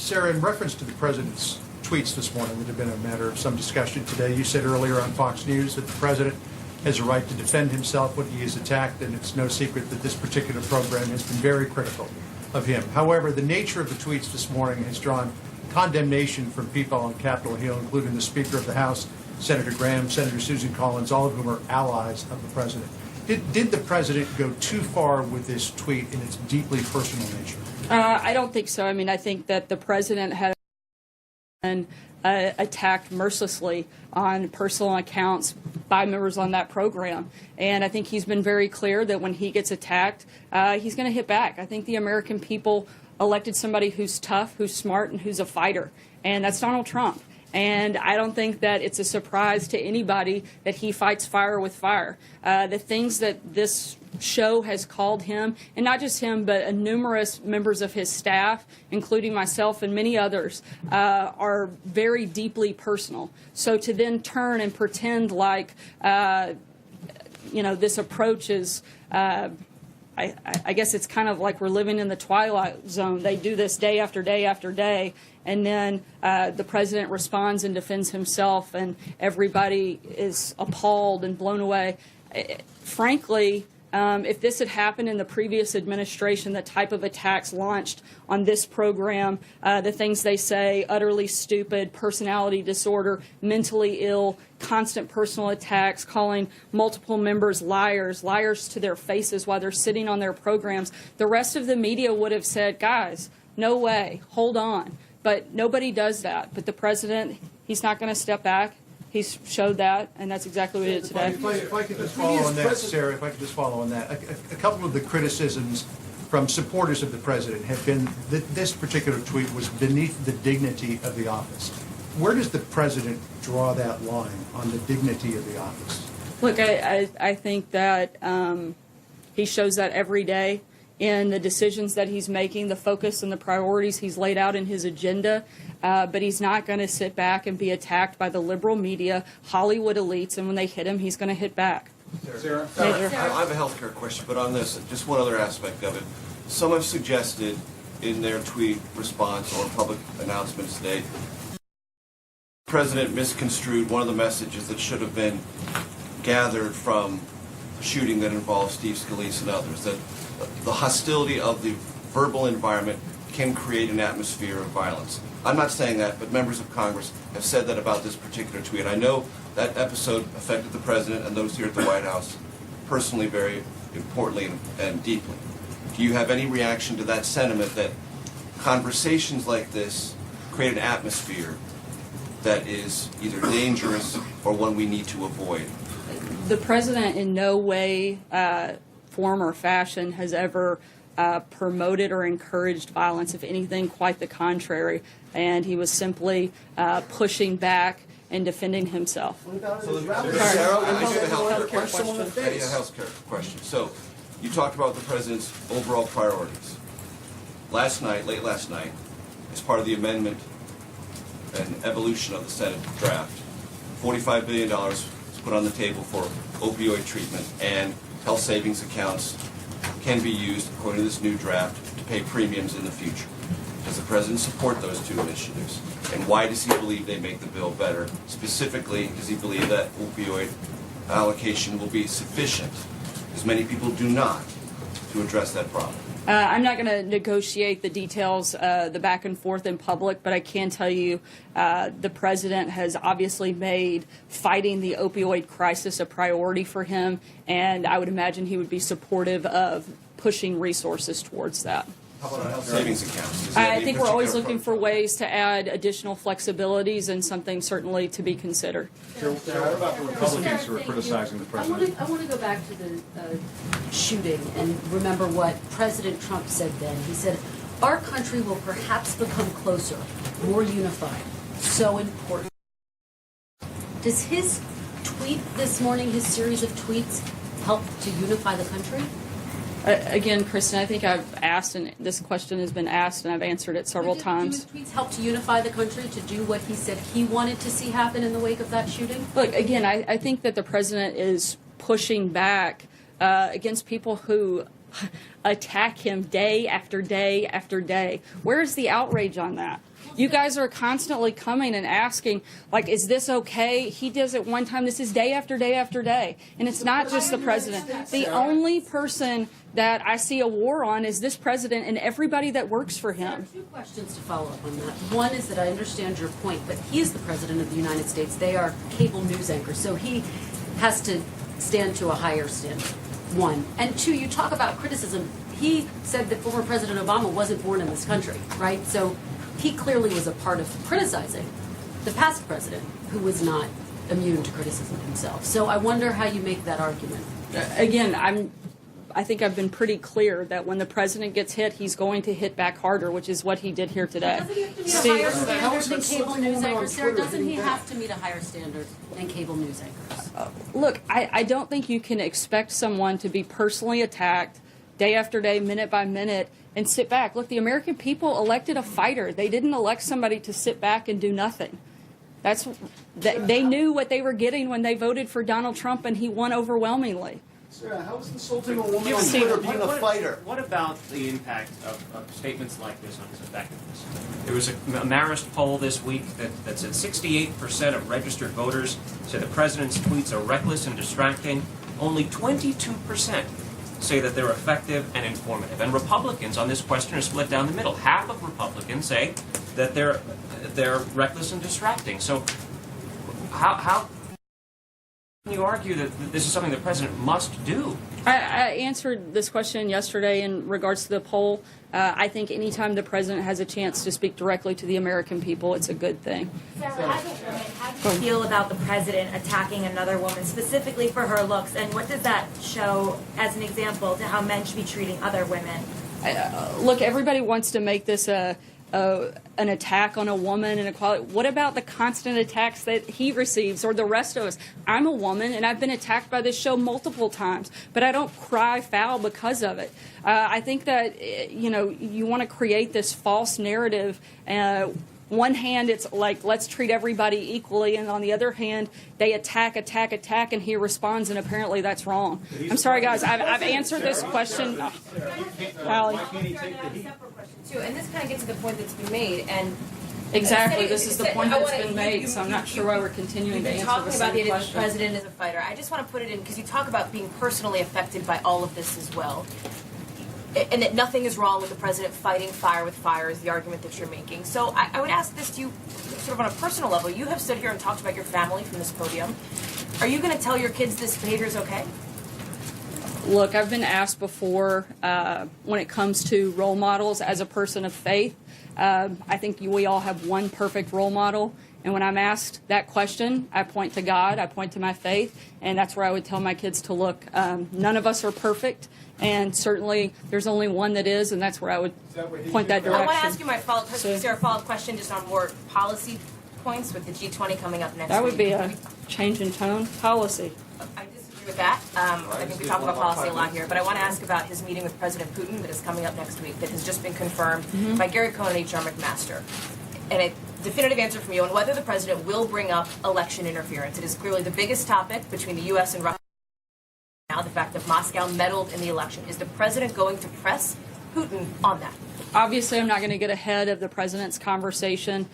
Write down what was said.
Sarah, in reference to the president's tweets this morning that have been a matter of some discussion today, you said earlier on Fox News that the president has a right to defend himself when he is attacked, and it's no secret that this particular program has been very critical of him. However, the nature of the tweets this morning has drawn condemnation from people on Capitol Hill, including the Speaker of the House, Senator Graham, Senator Susan Collins, all of whom are allies of the president. Did the president go too far with this tweet in its deeply personal nature? I don't think so. I mean, I think that the president has been attacked mercilessly on personal accounts by members on that program. And I think he's been very clear that when he gets attacked, he's going to hit back. I think the American people elected somebody who's tough, who's smart, and who's a fighter. And that's Donald Trump. And I don't think that it's a surprise to anybody that he fights fire with fire. The things that this show has called him, and not just him, but numerous members of his staff, including myself and many others, are very deeply personal. So to then turn and pretend like, this approach is, I guess it's kind of like we're living in the twilight zone. They do this day after day after day, and then the president responds and defends himself, and everybody is appalled and blown away. Frankly, if this had happened in the previous administration, the type of attacks launched on this program, the things they say, utterly stupid, personality disorder, mentally ill, constant personal attacks, calling multiple members liars to their faces while they're sitting on their programs, the rest of the media would have said, guys, no way, hold on. But nobody does that. But the president, he's not going to step back. He's showed that, and that's exactly what he did today. If I could just follow on that, Sarah, a couple of the criticisms from supporters of the president have been that this particular tweet was beneath the dignity of the office. Where does the president draw that line on the dignity of the office? Look, I think that he shows that every day in the decisions that he's making, the focus and the priorities he's laid out in his agenda. But he's not going to sit back and be attacked by the liberal media, Hollywood elites, and when they hit him, he's going to hit back. Sarah? I have a healthcare question, but on this, just one other aspect of it. Some have suggested in their tweet response or public announcements today, the president misconstrued one of the messages that should have been gathered from a shooting that involved Steve Scalise and others, that the hostility of the verbal environment can create an atmosphere of violence. I'm not saying that, but members of Congress have said that about this particular tweet. I know that episode affected the president and those here at the White House personally, very importantly and deeply. Do you have any reaction to that sentiment that conversations like this create an atmosphere that is either dangerous or one we need to avoid? The president in no way, form, or fashion has ever promoted or encouraged violence. If anything, quite the contrary. And he was simply pushing back and defending himself. Sarah, I have a healthcare question. So, you talked about the president's overall priorities. Late last night, as part of the amendment and evolution of the Senate draft, $45 billion was put on the table for opioid treatment, and health savings accounts can be used, according to this new draft, to pay premiums in the future. Does the president support those two initiatives? And why does he believe they make the bill better? Specifically, does he believe that opioid allocation will be sufficient, as many people do not, to address that problem? I'm not going to negotiate the details, the back and forth in public, but I can tell you the president has obviously made fighting the opioid crisis a priority for him, and I would imagine he would be supportive of pushing resources towards that. How about health savings accounts? I think we're always looking for ways to add additional flexibilities, and something certainly to be considered. What about the Republicans who are criticizing the president? I want to go back to the shooting and remember what President Trump said then. He said, our country will perhaps become closer, more unified, so important. Does his tweet this morning, his series of tweets, help to unify the country? Again, Kristen, I think I've asked, and this question has been asked, and I've answered it several times. Do his tweets help to unify the country, to do what he said he wanted to see happen in the wake of that shooting? Look, again, I think that the president is pushing back against people who attack him day after day after day. Where's the outrage on that? You guys are constantly coming and asking, like, is this okay? He does it one time. This is day after day after day. And it's not just the president. The only person that I see a war on is this president and everybody that works for him. Two questions to follow up on that. One is that I understand your point, but he is the president of the United States. They are cable news anchors, so he has to stand to a higher standard. One. And two, you talk about criticism. He said that former President Obama wasn't born in this country, right? So he clearly was a part of criticizing the past president, who was not immune to criticism himself. So I wonder how you make that argument. Again, I think I've been pretty clear that when the president gets hit, he's going to hit back harder, which is what he did here today. Doesn't he have to meet a higher standard than cable news anchors? Sarah, doesn't he have to meet a higher standard than cable news anchors? Look, I don't think you can expect someone to be personally attacked day after day, minute by minute, and sit back. Look, the American people elected a fighter. They didn't elect somebody to sit back and do nothing. They knew what they were getting when they voted for Donald Trump, and he won overwhelmingly. Sarah, how is insulting a woman on See, Twitter being a fighter? What about the impact of statements like this on his effectiveness? There was a Marist poll this week that said 68% of registered voters said the president's tweets are reckless and distracting. Only 22% say that they're effective and informative. And Republicans on this question are split down the middle. Half of Republicans say that they're reckless and distracting. So how can you argue that this is something the president must do? I answered this question yesterday in regards to the poll. I think anytime the president has a chance to speak directly to the American people, it's a good thing. Sarah, as a woman, how do you feel about the president attacking another woman specifically for her looks, and what does that show as an example to how men should be treating other women? Look, everybody wants to make this an attack on a woman and equality. What about the constant attacks that he receives or the rest of us? I'm a woman, and I've been attacked by this show multiple times, but I don't cry foul because of it. I think that, you want to create this false narrative. One hand, it's like, let's treat everybody equally, and on the other hand, they attack, and he responds, and apparently that's wrong. I'm sorry, guys. I've answered this question. Hallie. Too, and this kind of gets to the point that's been made, and Exactly. This is the point that's been made, so I'm not sure why we're continuing to answer the same question. You've been talking about the idea that the question. president is a fighter. I just want to put it in, because you talk about being personally affected by all of this as well. And that nothing is wrong with the president fighting fire with fire is the argument that you're making. So I would ask this to you sort of on a personal level. You have stood here and talked about your family from this podium. Are you going to tell your kids this behavior is okay? Look, I've been asked before when it comes to role models as a person of faith. I think we all have one perfect role model. And when I'm asked that question, I point to God, I point to my faith, and that's where I would tell my kids to look. None of us are perfect, and certainly there's only one that is, and that's where I would point that direction. I want to ask you my follow-up question just on more policy points with the G20 coming up next week. That would be a change in tone policy. I disagree with that. I think we talk about policy a lot here, but I want to ask about his meeting with President Putin that is coming up next week that has just been confirmed by Gary Cohn and H.R. McMaster. And a definitive answer from you on whether the president will bring up election interference. It is clearly the biggest topic between the U.S. and Russia now, the fact that Moscow meddled in the election. Is the president going to press Putin on that? Obviously, I'm not going to get ahead of the president's conversation.